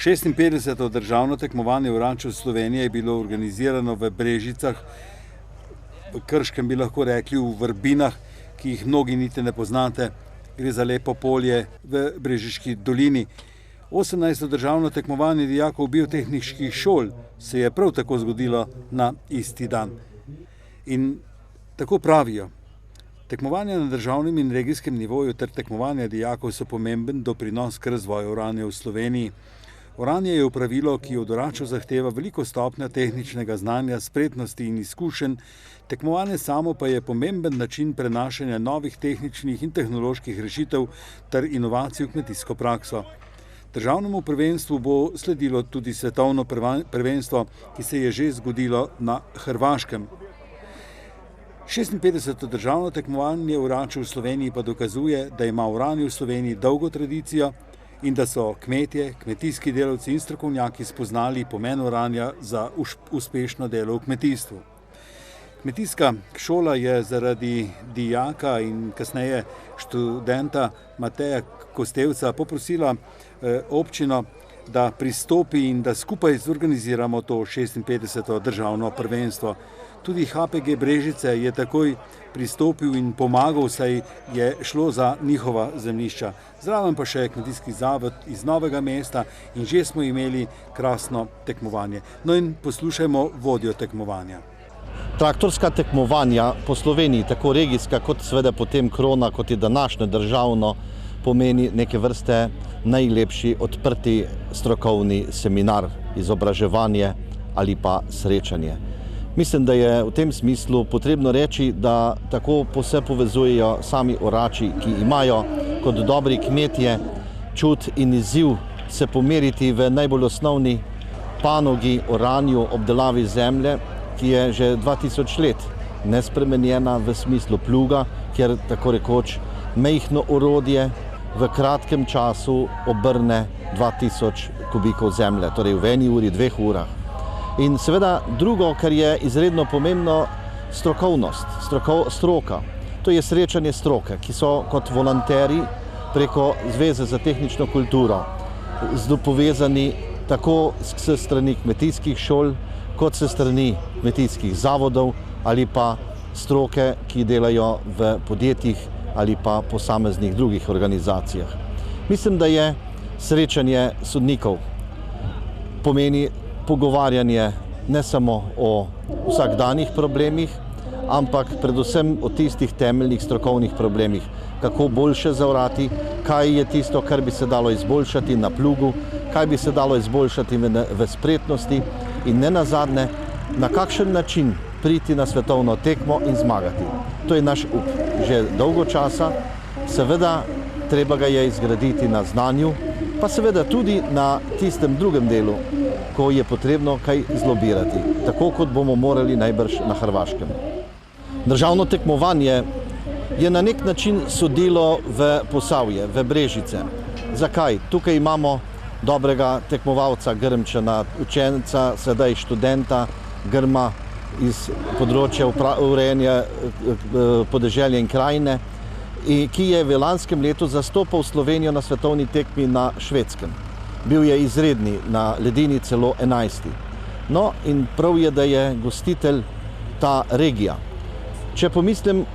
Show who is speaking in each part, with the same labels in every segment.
Speaker 1: 56. državno tekmovanje Orančev Slovenije je bilo organizirano v Brežicah, v Krškem bi lahko rekli, v Vrbinah, ki jih mnogi niti ne poznate. Gre za lepo polje v Brežiški dolini. 18. državno tekmovanje dijakov biotehniških šol se je prav tako zgodilo na isti dan. In tako pravijo, tekmovanja na državnem in regijskem nivoju ter tekmovanja dijakov so pomemben doprinos k razvoju oranja v Sloveniji. Oranje je opravilo, ki od oračev zahteva veliko stopnjo tehničnega znanja, spretnosti in izkušenj. Tekmovanje samo pa je pomemben način prenašanja novih tehničnih in tehnoloških rešitev ter inovacij v kmetijsko prakso. Državnemu prvenstvu bo sledilo tudi svetovno prvenstvo, ki se je že zgodilo na Hrvaškem. 56. državno tekmovanje oračev v Sloveniji pa dokazuje, da ima oranje v Sloveniji dolgo tradicijo in da so kmetje, kmetijski delavci in strokovnjaki spoznali pomen oranja za uspešno delo v kmetijstvu. Kmetijska šola je zaradi dijaka in kasneje študenta Mateja Kostevca poprosila občino, da pristopi in da skupaj zorganiziramo to 56. državno prvenstvo. Tudi HPG Brežice je takoj pristopil in pomagal, saj je šlo za njihova zemljišča. Zraven pa še kmetijski zavod iz Novega mesta in že smo imeli krasno tekmovanje. No in poslušajmo vodjo tekmovanja.
Speaker 2: Traktorska tekmovanja po Sloveniji, tako regijska kot seveda potem krona, kot je današnje državno, pomeni neke vrste najlepši odprti strokovni seminar, izobraževanje ali pa srečanje. Mislim, da je v tem smislu potrebno reči, da tako se povezujejo sami orači, ki imajo kot dobri kmetje čut in izziv se pomeriti v najbolj osnovni panogi oranju, obdelavi zemlje, ki je že 2000 let nespremenjena v smislu pluga, kjer tako rekoč majhno orodje v kratkem času obrne 2000 kubikov zemlje, torej v 1 uri, 2 urah. In seveda drugo, kar je izredno pomembno, strokovnost, stroka. To je srečanje stroke, ki so kot volonteri preko Zveze za tehnično kulturo povezani tako s strani kmetijskih šol, kot s strani kmetijskih zavodov ali pa stroke, ki delajo v podjetjih ali pa posameznih drugih organizacijah. Mislim, da je srečanje sodnikov pomeni pogovarjanje ne samo o vsakdanjih problemih, ampak predvsem o tistih temeljnih strokovnih problemih. Kako boljše zaorati, kaj je tisto, kar bi se dalo izboljšati na plugu, kaj bi se dalo izboljšati v spretnosti in ne nazadnje, na kakšen način priti na svetovno tekmo in zmagati. To je naš up. Že dolgo časa, seveda treba ga je izgraditi na znanju, pa seveda tudi na tistem drugem delu, ko je potrebno kaj zlobirati, tako kot bomo morali najbrž na Hrvaškem. Državno tekmovanje je na nek način sodilo v Posavje, v Brežice. Zakaj? Tukaj imamo dobrega tekmovalca, Grmčana, učenca, sedaj študenta, Grma iz področja urejanja podeželja in krajine, ki je v lanskem letu zastopal Slovenijo na svetovni tekmi na Švedskem. Bil je izredni, na ledini celo 11. No in prav je, da je gostitelj ta regija. Če pomislim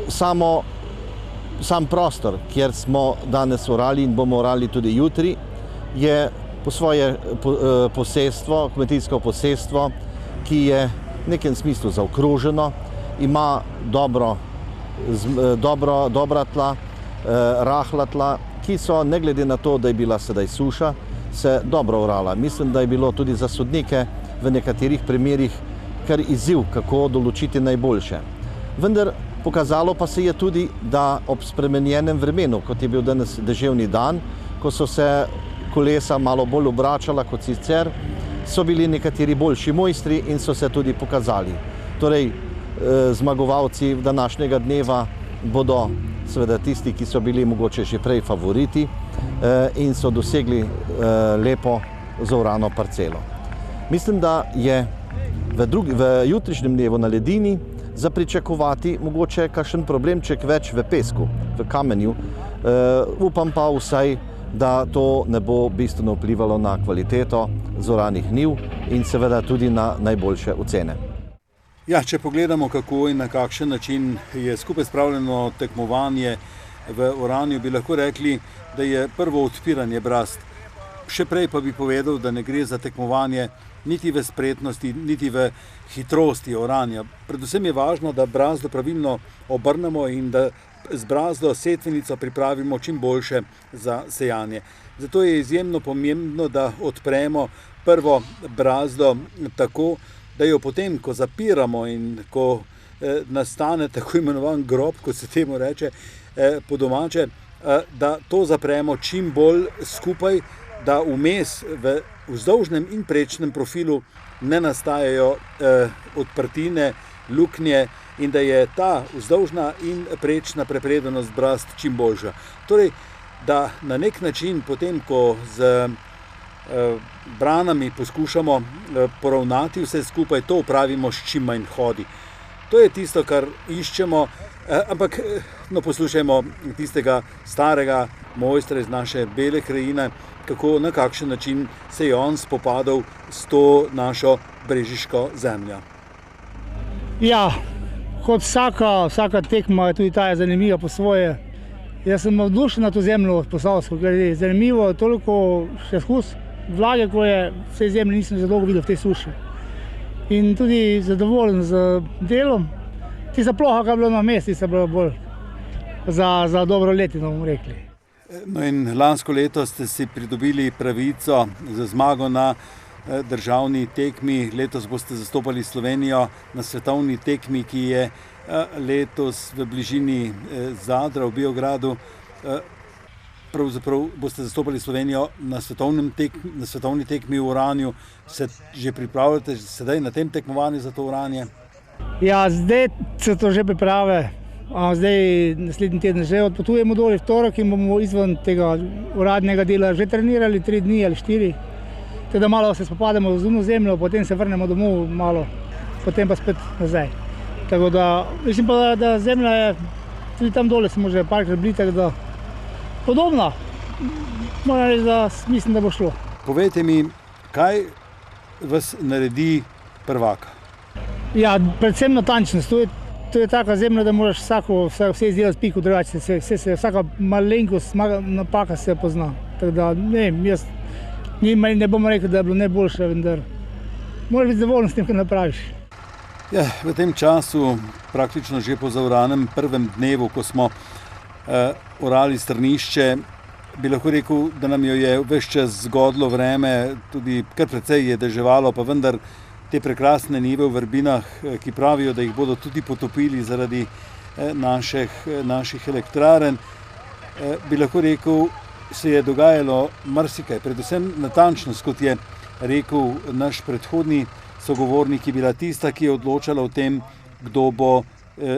Speaker 2: sam prostor, kjer smo danes orali in bomo orali tudi jutri, je po svoje posestvo, kmetijsko posestvo, ki je v nekem smislu zaokroženo, ima dobra tla, rahla tla, ki so, ne glede na to, da je bila sedaj suša, se dobro orala. Mislim, da je bilo tudi za sodnike v nekaterih primerih kar izziv, kako določiti najboljše. Vendar pokazalo pa se je tudi, da ob spremenjenem vremenu, kot je bil danes deževni dan, ko so se kolesa malo bolj obračala kot sicer, so bili nekateri boljši mojstri in so se tudi pokazali. Torej, zmagovalci današnjega dneva bodo seveda tisti, ki so bili mogoče že prej favoriti in so dosegli lepo zaorano parcelo. Mislim, da je v jutrišnjem dnevu na ledini za pričakovati mogoče kakšen problemček več v pesku, v kamenju. Upam pa vsaj da to ne bo bistveno vplivalo na kvaliteto zoranih njiv in seveda tudi na najboljše ocene.
Speaker 1: Ja, če pogledamo, kako in na kakšen način je skupaj spravljeno tekmovanje v oranju, bi lahko rekli, da je prvo odpiranje brazd. Še prej pa bi povedal, da ne gre za tekmovanje niti v spretnosti, niti v hitrosti oranja. Predvsem je važno, da brazdo pravilno obrnemo in da z brazdo setvenico pripravimo čim boljše za sejanje. Zato je izjemno pomembno, da odpremo prvo brazdo tako, da jo potem, ko zapiramo in ko nastane tako imenovan grob, kot se temu reče po domače, da to zapremo čim bolj skupaj, da vmes v vzdolžnem in prečnem profilu ne nastajajo odprtine, luknje in da je ta vzdolžna in prečna prepredenost brazd čim boljša. Torej, da na nek način potem, ko z branami poskušamo poravnati vse skupaj, to opravimo s čim manj hodi. To je tisto, kar iščemo, ampak poslušajmo tistega starega mojstra iz naše bele krajine, kako, na kakšen način se je on spopadal s to našo brežiško zemljo.
Speaker 3: Ja, kot vsaka tekma, tudi ta je zanimiva po svoje. Jaz sem navdušen na to zemljo posavsko, ker je zanimivo, toliko še skus vlage, ko je vse zemlje nisem že dolgo videl v tej suši. In tudi zadovoljen z delom. Tista ploha, ki je bila na mestu, je bila bolj za dobro letino, bomo rekli.
Speaker 1: No in lansko leto ste si pridobili pravico za zmago na državni tekmi. Letos boste zastopali Slovenijo na svetovni tekmi, ki je letos v bližini Zadra, v Biogradu. Pravzaprav boste zastopali Slovenijo na svetovni tekmi v oranju. Se že pripravljate sedaj na tem tekmovanju za to oranje?
Speaker 3: Ja, zdaj se to že priprave. Zdaj naslednji teden že odpotujemo dol v torek in bomo izven tega uradnega dela že trenirali 3 dni ali 4. Teda malo se spopademo z zemljo, potem se vrnemo domov malo, potem pa spet nazaj. Tako da, mislim pa, da zemlja je, tudi tam dole smo že parkrat bili, tako da podobna. Moram reči, da mislim, da bo šlo.
Speaker 1: Povejte mi, kaj vas naredi prvaka?
Speaker 3: Ja, predvsem natančnost. To je taka zemlja, da moraš vse izdelati piko drugače. Vsaka malenkost, napaka se pozna. Tako da, jaz ne bom rekel, da je bilo najboljše, vendar moraš biti zadovoljen s tem, kar napraviš.
Speaker 1: Ja, v tem času, praktično že po zaoranem prvem dnevu, ko smo orali strnišče, bi lahko rekel, da nam jo je ves čas zgodilo vreme, tudi kar precej je deževalo, pa vendar te prekrasne njive v Vrbinah, ki pravijo, da jih bodo tudi potopili zaradi naših elektrarn, bi lahko rekel, se je dogajalo marsikaj, predvsem natančnost, kot je rekel naš predhodni sogovornik, je bila tista, ki je odločala o tem, kdo bo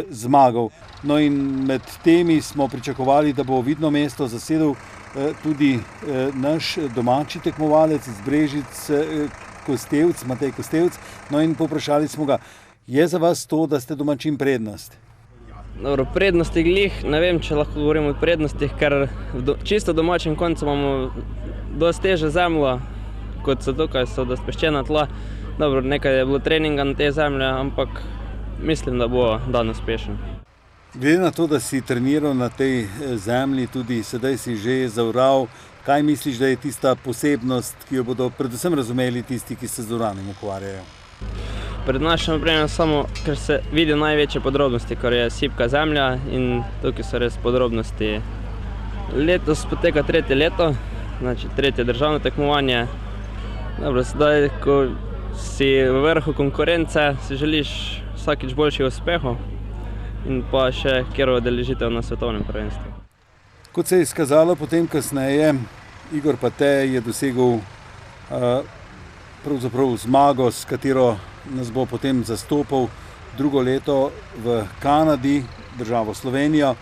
Speaker 1: zmagal. No in med temi smo pričakovali, da bo vidno mesto zasedel tudi naš domači tekmovalec iz Brežic, Matej Kostevc. No in povprašali smo ga, je za vas to, da ste domačin prednost?
Speaker 4: Dobro, prednosti glih, ne vem, če lahko govorimo o prednostih, ker čisto domačem koncu imamo dosti težjo zemljo, kot so tukaj, so dosti peščena tla. Dobro, nekaj je bilo treninga na tej zemlji, ampak mislim, da bo dan uspešen.
Speaker 1: Glede na to, da si treniral na tej zemlji, tudi sedaj si že zaoral, kaj misliš, da je tista posebnost, ki jo bodo predvsem razumeli tisti, ki se z oranjem ukvarjajo?
Speaker 4: Pred našim opremom samo, ker se vidi največje podrobnosti, ker je sipka zemlja in tukaj so res podrobnosti. Letos poteka 3. leto, znači 3. državno tekmovanje. Dobro, sedaj, ko si v vrhu konkurence, si želiš vsakič boljših uspehov in pa še kjer udeležitev na svetovnem prvenstvu.
Speaker 1: Kot se je izkazalo potem kasneje, Igor Patej je dosegel pravzaprav zmago, s katero nas bo potem zastopal drugo leto v Kanadi, državo Slovenijo.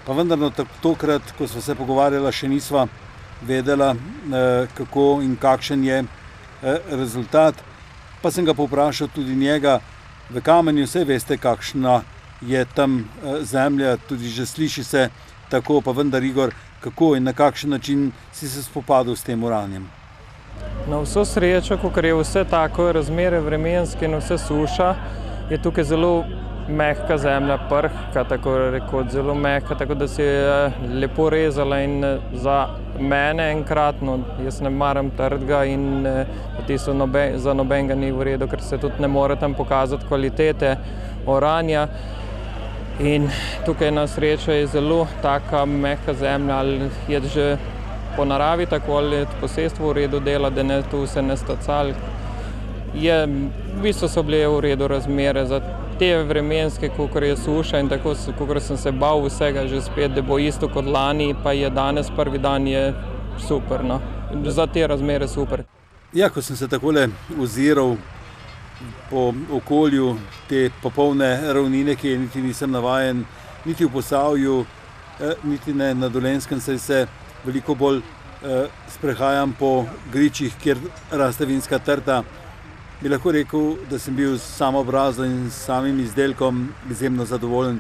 Speaker 1: Pa vendar tokrat, ko sva se pogovarjala, še nisva vedela, kako in kakšen je rezultat. Pa sem ga povprašal tudi njega, v Kamenju vse veste, kakšna je tam zemlja, tudi že sliši se tako, pa vendar Igor, kako in na kakšen način si se spopadal s tem oranjem?
Speaker 5: Na vso srečo, ko je vse tako razmere vremenske in vse suša, je tukaj zelo mehka zemlja, prhka, tako rekoč, zelo mehka, tako da se je lepo rezala in za mene enkratno, jaz ne maram trdga in tisto za nobenega ni v redu, ker se tudi ne more tam pokazati kvalitete oranja. In tukaj na srečo je zelo taka mehka zemlja, ali je že po naravi tako, ali je posestvo v redu dela, da ne tu se ne stacali. V bistvu so bile v redu razmere za te vremenske, kakor je suša in tako, kakor sem se bal vsega že spet, da bo isto kot lani, pa je danes prvi dan je super, no. Za te razmere super.
Speaker 1: Ja, ko sem se takole oziral po okolju te popolne ravnine, ki je niti nisem navajen, niti v Posavju, niti ne na Dolenjskem, saj se veliko bolj sprehajam po gričih, kjer raste vinska trta. Bi lahko rekel, da sem bil s samo obrazom in samim izdelkom izjemno zadovoljen.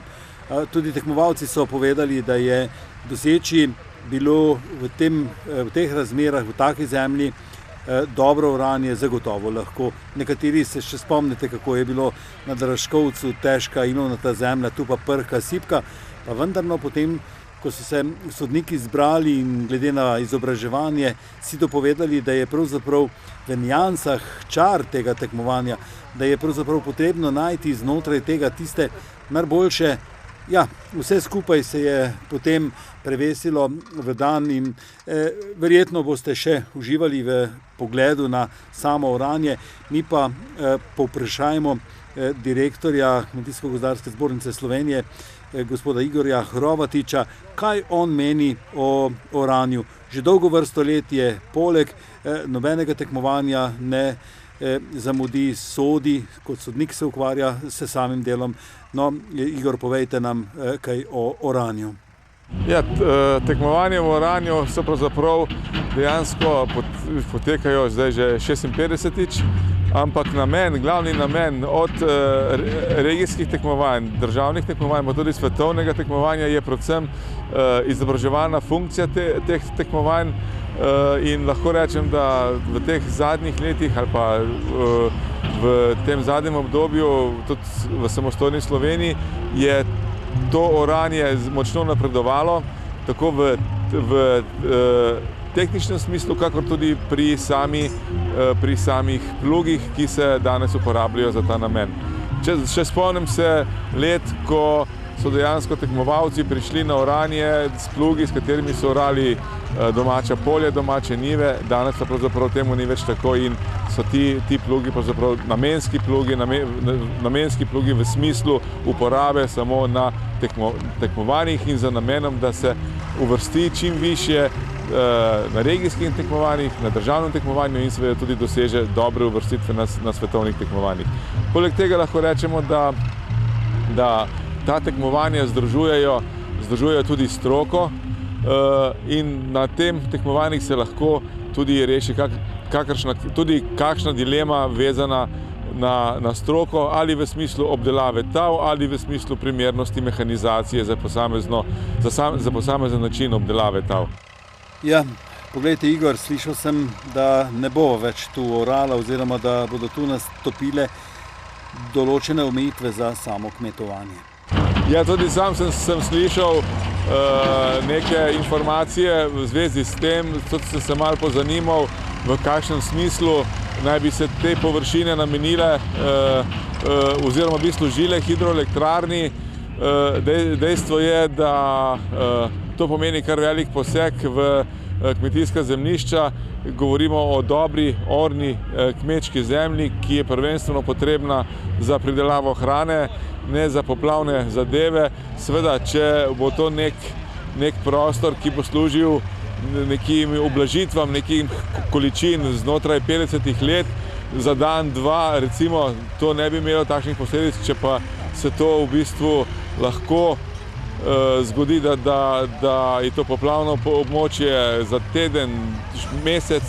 Speaker 1: Tudi tekmovalci so povedali, da je doseči bilo v teh razmerah, v taki zemlji, dobro oranje zagotovo lahko. Nekateri se še spomnite, kako je bilo na Draškovcu težka ilovnata zemlja, tu pa prhka, sipka, pa vendarno potem, ko so se sodniki zbrali in glede na izobraževanje si dopovedali, da je pravzaprav v nijansah čar tega tekmovanja, da je pravzaprav potrebno najti znotraj tega tiste najboljše. Ja, vse skupaj se je potem prevesilo v dan in verjetno boste še uživali v pogledu na samo oranje. Mi pa povprašajmo direktorja Kmetijsko-gozdarske zbornice Slovenije, gospoda Igorja Hrovatiča, kaj on meni o oranju. Že dolgo vrsto let je poleg nobenega tekmovanja ne zamudi, sodi, kot sodnik se ukvarja s samim delom. No, Igor, povejte nam kaj o oranju.
Speaker 6: Ja, tekmovanje v oranju so pravzaprav dejansko potekajo zdaj že 56-tič, ampak glavni namen od regijskih tekmovanj, državnih tekmovanj, pa tudi svetovnega tekmovanja je predvsem izobraževalna funkcija teh tekmovanj in lahko rečem, da v teh zadnjih letih ali pa v tem zadnjem obdobju, tudi v samostojni Sloveniji, je to oranje močno napredovalo, tako v tehničnem smislu, kakor tudi pri samih plugih, ki se danes uporabljajo za ta namen. Še spomnim se let, ko so dejansko tekmovalci prišli na oranje s plugi, s katerimi so orali domača polja, domače njive, danes pa pravzaprav temu ni več tako in so ti plugi pravzaprav namenski plugi v smislu uporabe samo na tekmovanjih in za namenom, da se uvrsti čim višje na regijskih tekmovanjih, na državnem tekmovanju in seveda tudi doseže dobre uvrstitve na svetovnih tekmovanjih. Poleg tega lahko rečemo, da ta tekmovanja združujejo tudi stroko in na tem tekmovanjih se lahko tudi reši tudi kakšna dilema vezana na stroko ali v smislu obdelave tav ali v smislu primernosti mehanizacije za posamezen način obdelave tav.
Speaker 1: Ja, poglejte, Igor, slišal sem, da ne bo več tu orala oziroma da bodo tu nastopile določene omejitve za samo kmetovanje.
Speaker 6: Ja, tudi sam sem slišal neke informacije v zvezi s tem, tudi sem se malo pozanimal, v kakšnem smislu naj bi se te površine namenile oziroma bi služile hidroelektrarni. Dejstvo je, da to pomeni kar velik poseg v kmetijska zemljišča. Govorimo o dobri orni kmečki zemlji, ki je prvenstveno potrebna za pridelavo hrane, ne za poplavne zadeve. Seveda, če bo to nek prostor, ki bo služil nekim ublažitvam, nekim količin znotraj 50 let, za dan, dva, recimo, to ne bi imelo takšnih posledic, če pa se to v bistvu lahko zgodi, da je to poplavno območje za teden, mesec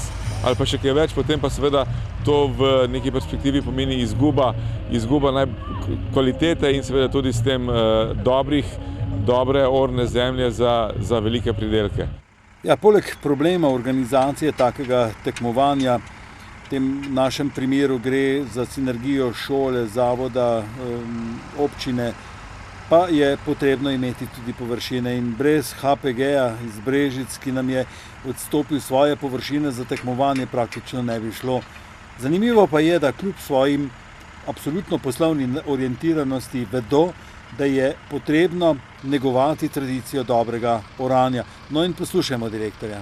Speaker 6: ali pa še kaj več, potem pa seveda to v neki perspektivi pomeni izguba kvalitete in seveda tudi s tem dobrih dobre orne zemlje za velike pridelke.
Speaker 1: Ja, poleg problema organizacije takega tekmovanja, v tem našem primeru gre za sinergijo šole, zavoda, občine, pa je potrebno imeti tudi površine in brez HPG-ja iz Brežic, ki nam je odstopil svoje površine za tekmovanje, praktično ne bi šlo. Zanimivo pa je, da kljub svojim absolutno poslovni orientiranosti vedo, da je potrebno negovati tradicijo dobrega oranja. No in poslušajmo direktorja.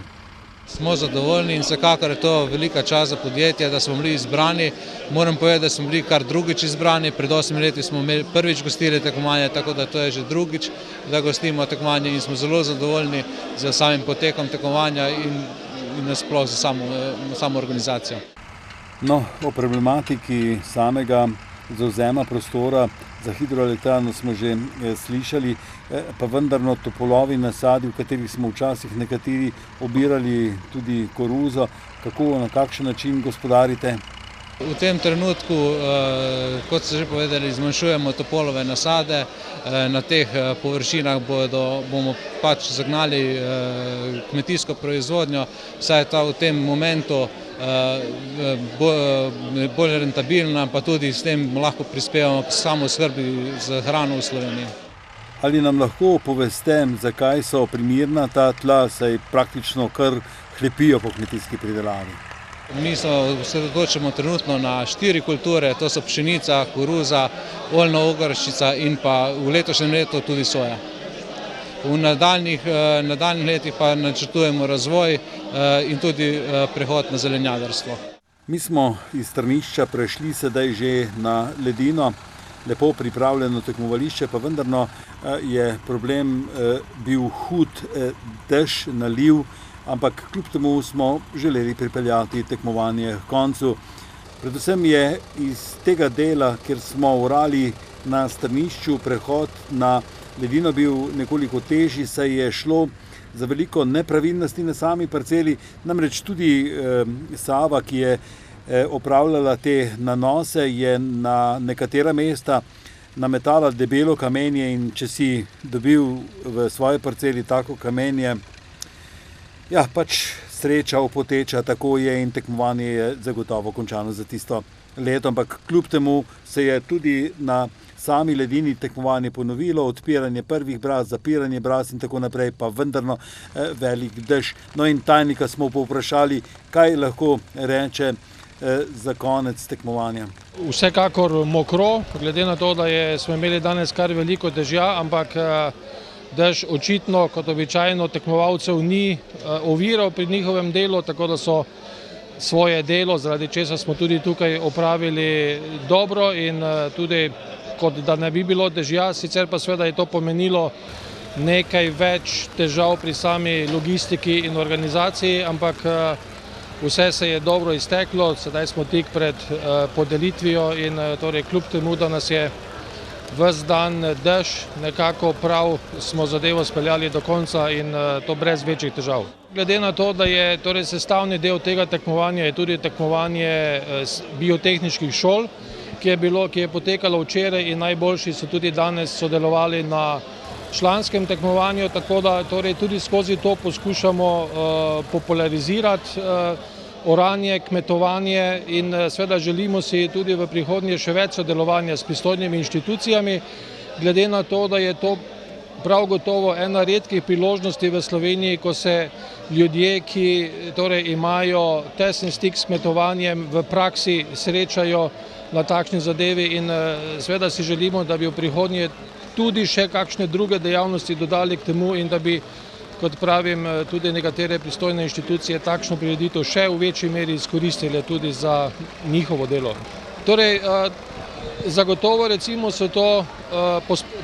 Speaker 7: Smo zadovoljni in vsekakor je to velika čast za podjetje, da smo bili izbrani. Moram povedati, da smo bili kar drugič izbrani. Pred 8 leti smo prvič gostili tekmovanje, tako da to je že drugič, da gostimo tekmovanje in smo zelo zadovoljni z samim potekom tekmovanja in nasploh za samo organizacijo.
Speaker 1: No, o problematiki samega zavzema prostora za hidroelektrarno smo že slišali, pa vendarno topolovi nasadi, v katerih smo včasih nekateri obirali tudi koruzo, kako, na kakšen način gospodarite?
Speaker 7: V tem trenutku, kot ste že povedali, zmanjšujemo topolove nasade. Na teh površinah bomo pač zagnali kmetijsko proizvodnjo, saj je ta v tem momentu bolj rentabilna, pa tudi s tem lahko prispevamo k samooskrbi z hrano v Sloveniji.
Speaker 1: Ali nam lahko poveste, zakaj so primerna ta tla, saj praktično kar hlepijo po kmetijski pridelavi?
Speaker 7: Mi se osredotočamo trenutno na 4 kulture, to so pšenica, koruza, oljna ogrščica in pa v letošnjem letu tudi soja. V nadaljnjih letih pa načrtujemo razvoj in tudi prehod na zelenjadarstvo.
Speaker 1: Mi smo iz Strnišča prešli sedaj že na ledino, lepo pripravljeno tekmovališče, pa vendarno je problem bil hud, dež, naliv, ampak kljub temu smo želeli pripeljati tekmovanje k koncu. Predvsem je iz tega dela, kjer smo orali na Strnišču, prehod na ledino bil nekoliko težji, saj je šlo za veliko nepravilnosti na sami parceli, namreč tudi Sava, ki je opravljala te nanose, je na nekatera mesta nametala debelo kamenje in če si dobil v svoji parceli tako kamenje, ja, pač sreča opoteča, tako je in tekmovanje je zagotovo končano za tisto leto, ampak kljub temu se je tudi na sami ledini tekmovanje ponovilo, odpiranje prvih braz, zapiranje braz in tako naprej, pa vendarno velik dež. No in tajnika smo povprašali, kaj lahko reče za konec tekmovanja.
Speaker 8: Vsekakor mokro, glede na to, da smo imeli danes kar veliko dežja, ampak dež očitno, kot običajno, tekmovalcev ni oviral pri njihovem delu, tako da so svoje delo, zaradi česa smo tudi tukaj opravili dobro in tudi kot da ne bi bilo dežja, sicer pa seveda je to pomenilo nekaj več težav pri sami logistiki in organizaciji, ampak vse se je dobro izteklo, sedaj smo tik pred podelitvijo in torej kljub temu, da nas je ves dan dež, nekako prav smo zadevo speljali do konca in to brez večjih težav. Glede na to, da je torej sestavni del tega tekmovanja je tudi tekmovanje biotehniških šol, ki je potekalo včeraj in najboljši so tudi danes sodelovali na članskem tekmovanju, tako da torej tudi skozi to poskušamo popularizirati oranje, kmetovanje in seveda želimo si tudi v prihodnje še več sodelovanja s pristojnimi inštitucijami, glede na to, da je to prav gotovo ena redkih priložnosti v Sloveniji, ko se ljudje, ki torej imajo tesen stik s kmetovanjem, v praksi srečajo na takšni zadevi in seveda si želimo, da bi v prihodnje tudi še kakšne druge dejavnosti dodali k temu in da bi, kot pravim, tudi nekatere pristojne inštitucije takšno prireditev še v večji meri izkoristile tudi za njihovo delo. Torej, zagotovo recimo so to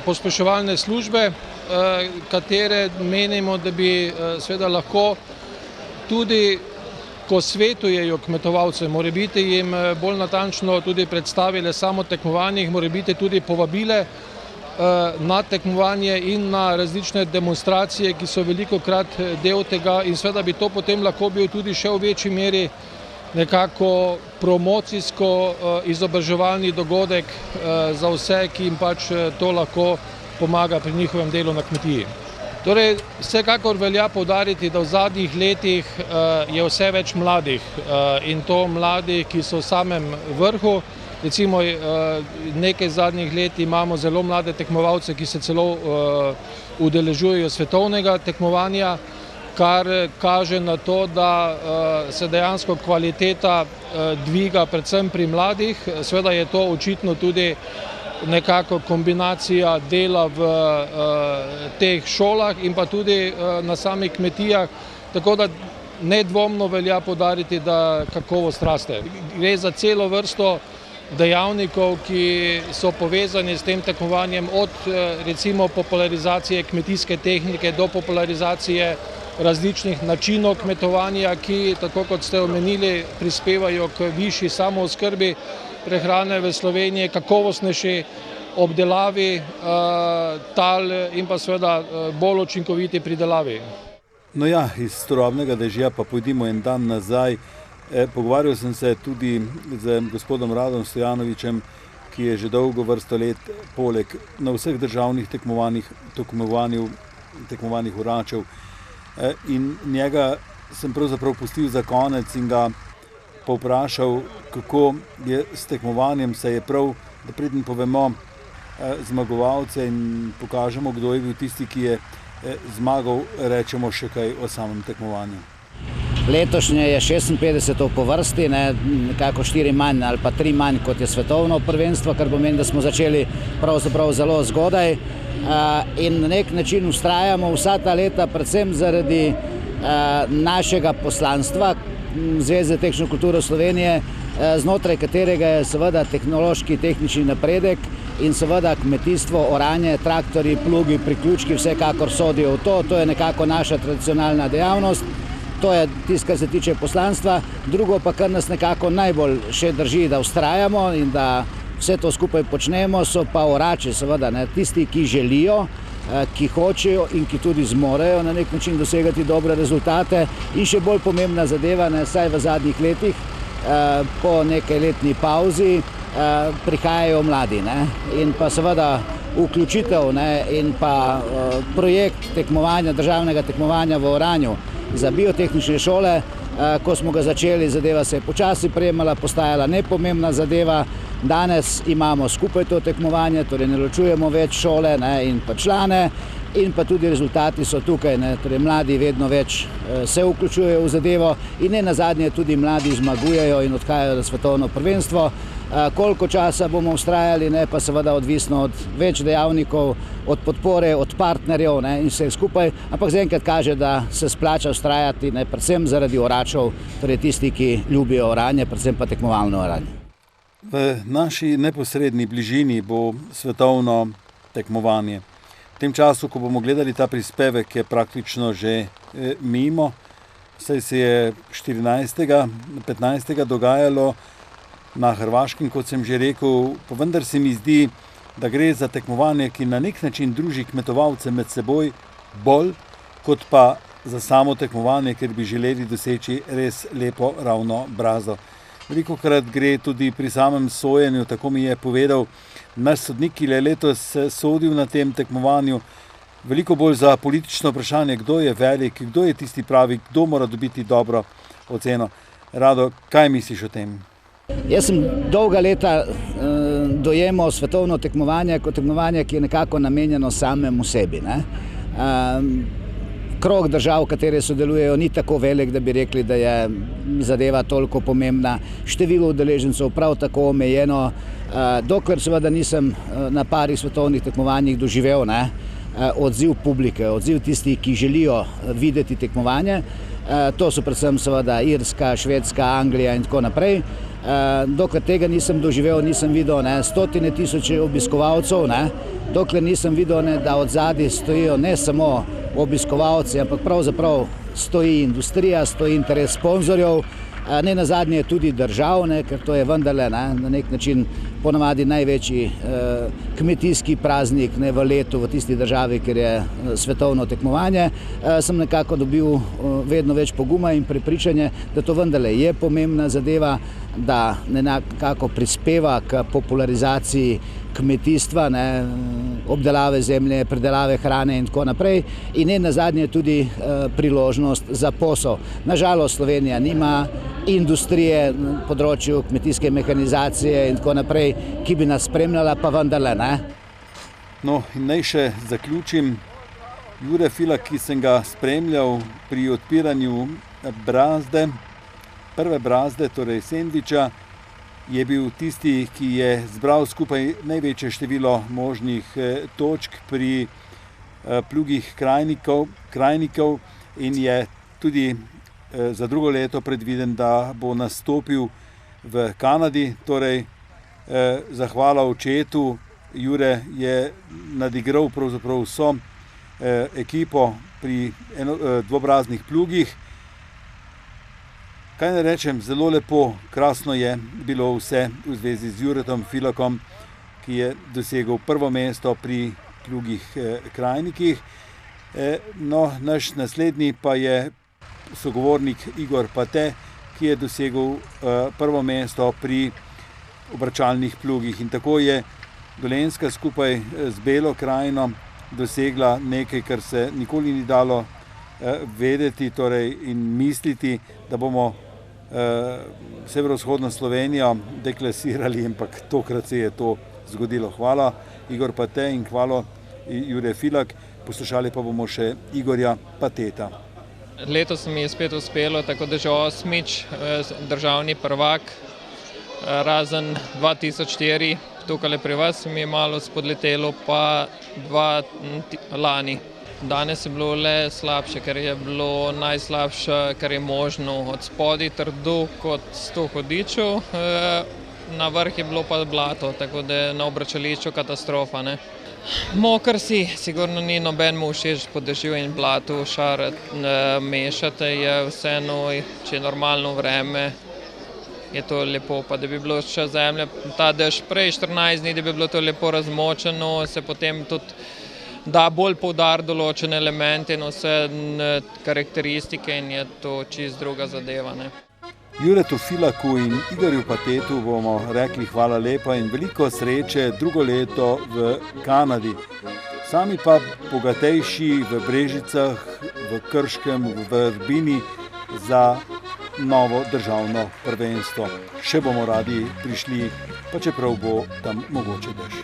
Speaker 8: pospeševalne službe, katere menimo, da bi seveda lahko tudi, ko svetujejo kmetovalce, morebiti jim bolj natančno tudi predstavile samo tekmovanje, jih morebiti tudi povabile na tekmovanje in na različne demonstracije, ki so velikokrat del tega in seveda bi to potem lahko bil tudi še v večji meri nekako promocijsko izobraževalni dogodek za vse, ki jim pač to lahko pomaga pri njihovem delu na kmetiji. Torej, vsekakor velja poudariti, da v zadnjih letih je vse več mladih in to mladih, ki so v samem vrhu. Recimo nekaj zadnjih let imamo zelo mlade tekmovalce, ki se celo udeležujejo svetovnega tekmovanja, kar kaže na to, da se dejansko kvaliteta dviga predvsem pri mladih. Seveda je to očitno tudi nekako kombinacija dela v teh šolah in pa tudi na samih kmetijah, tako da nedvomno velja poudariti, da kakovost raste. Gre za celo vrsto dejavnikov, ki so povezani s tem tekmovanjem, od recimo popularizacije kmetijske tehnike do popularizacije različnih načinov kmetovanja, ki, tako kot ste omenili, prispevajo k višji samooskrbi prehrane v Sloveniji, kakovostnejši obdelavi tal in pa seveda bolj učinkoviti pridelavi.
Speaker 1: No ja, iz turobnega dežja pa pojdimo en dan nazaj. Pogovarjal sem se tudi z gospodom Radom Stojanovičem, ki je že dolgo vrsto let poleg na vseh državnih tekmovanjih oračev. In njega sem pravzaprav pustil za konec in ga povprašal, kako je s tekmovanjem, saj je prav, da preden povemo zmagovalce in pokažemo, kdo je bil tisti, ki je zmagal, rečemo še kaj o samem tekmovanju.
Speaker 9: Letošnje je 56. po vrsti, nekako 4 manj ali pa 3 manj, kot je svetovno prvenstvo, kar pomeni, da smo začeli pravzaprav zelo zgodaj in na nek način vztrajamo vsa ta leta, predvsem zaradi našega poslanstva Zveze tehnične kulture Slovenije, znotraj katerega je seveda tehnološki, tehnični napredek in seveda kmetijstvo, oranje, traktorji, plugi, priključki vsekakor sodijo v to. To je nekako naša tradicionalna dejavnost. To je tisto, kar se tiče poslanstva. Drugo pa, kar nas nekako najbolj še drži, da vztrajamo in da vse to skupaj počnemo, so pa orači, seveda, tisti, ki želijo, ki hočejo in ki tudi zmorejo na nek način dosegati dobre rezultate. In še bolj pomembna zadeva, saj v zadnjih letih, po nekaj letni pauzi, prihajajo mladi. In pa seveda vključitev in pa projekt tekmovanja, državnega tekmovanja v oranju za biotehnične šole, ko smo ga začeli, zadeva se je počasi prijemala, postajala nepomembna zadeva. Danes imamo skupaj to tekmovanje, torej ne ločujemo več šole in pa člane in pa tudi rezultati so tukaj, torej mladi vedno več se vključujejo v zadevo in ne nazadnje tudi mladi zmagujejo in odhajajo na svetovno prvenstvo. Koliko časa bomo vztrajali, pa seveda odvisno od več dejavnikov, od podpore, od partnerjev in vse skupaj, ampak zaenkrat kaže, da se splača vztrajati, predvsem zaradi oračev, torej tisti, ki ljubijo oranje, predvsem pa tekmovalno oranje.
Speaker 1: V naši neposredni bližini bo svetovno tekmovanje. V tem času, ko bomo gledali ta prispevek, je praktično že mimo, saj se je 14. 15. dogajalo na Hrvaškem, kot sem že rekel, pa vendar se mi zdi, da gre za tekmovanje, ki na nek način druži kmetovalce med seboj bolj, kot pa za samo tekmovanje, ker bi želeli doseči res lepo ravno brazdo. Velikokrat gre tudi pri samem sojenju, tako mi je povedal naš sodnik, ki je letos sodil na tem tekmovanju, veliko bolj za politično vprašanje, kdo je velik, kdo je tisti pravi, kdo mora dobiti dobro oceno. Rado, kaj misliš o tem?
Speaker 9: Jaz sem dolga leta dojemal svetovno tekmovanje kot tekmovanje, ki je nekako namenjeno samemu sebi. Krog držav, katere sodelujejo, ni tako velik, da bi rekli, da je zadeva toliko pomembna. Število udeležencev prav tako omejeno. Dokler seveda nisem na parih svetovnih tekmovanjih doživel odziv publike, odziv tistih, ki želijo videti tekmovanje. To so predvsem seveda Irska, Švedska, Anglija in tako naprej. Dokler tega nisem doživel, nisem videl stotine tisoče obiskovalcev, dokler nisem videl, da od zadaj stojijo ne samo obiskovalci, ampak pravzaprav stoji industrija, stoji interes sponzorjev, ne nazadnje tudi držav, ker to je vendarle na nek način ponavadi največji kmetijski praznik v letu v tisti državi, kjer je svetovno tekmovanje. Sem nekako dobil vedno več poguma in prepričanje, da to vendarle je pomembna zadeva, da nekako prispeva k popularizaciji kmetijstva, obdelave zemlje, predelave hrane in tako naprej. In ne nazadnje tudi priložnost za posel. Nažalost, Slovenija nima industrije na področju kmetijske mehanizacije in tako naprej, ki bi nas spremljala, pa vendarle ne.
Speaker 1: No, in naj še zaključim. Jure Filak, ki sem ga spremljal pri odpiranju brazde, prve brazde, torej sendviča, je bil tisti, ki je zbral skupaj največje število možnih točk pri plugih krajnikov in je tudi za drugo leto predviden, da bo nastopil v Kanadi. Torej, zahvala očetu, Jure je nadigral pravzaprav vso ekipo pri dvobraznih plugih. Kaj ne rečem, zelo lepo, krasno je bilo vse v zvezi z Juretom Filakom, ki je dosegel prvo mesto pri plugih krajnikih. No, naš naslednji pa je sogovornik Igor Pate, ki je dosegel prvo mesto pri obračalnih plugih. In tako je Dolenjska skupaj z Belo krajino dosegla nekaj, kar se nikoli ni dalo vedeti, torej in misliti, da bomo severovzhodno Slovenijo deklasirali, ampak tokrat se je to zgodilo. Hvala Igor Pate in hvala Jure Filak. Poslušali pa bomo še Igorja Pateta.
Speaker 5: Letos mi je spet uspelo, tako da že 8. državni prvak, razen 2004, tukaj pri vas mi je malo spodletelo, pa 2 lani. Danes je bilo le slabše, ker je bilo najslabše, kar je možno. Od spodaj trdo kot 100 hudičev, na vrh je bilo pa blato, tako da je na obračališču katastrofa. Mokr si, sigurno ni nobenemu všeč po dežju in blatu šarati, mešati je vseeno, če je normalno vreme, je to lepo, pa da bi bilo še zemlja, ta dež prej 14 dni, da bi bilo to lepo razmočeno, se potem tudi da bolj poudar določene elemente in vse karakteristike in je to čist druga zadeva.
Speaker 1: Juretu Filaku in Igorju Patetu bomo rekli hvala lepa in veliko sreče drugo leto v Kanadi. Sami pa bogatejši v Brežicah, v Krškem, v Vrbini za novo državno prvenstvo. Še bomo radi prišli, pa čeprav bo tam mogoče dež.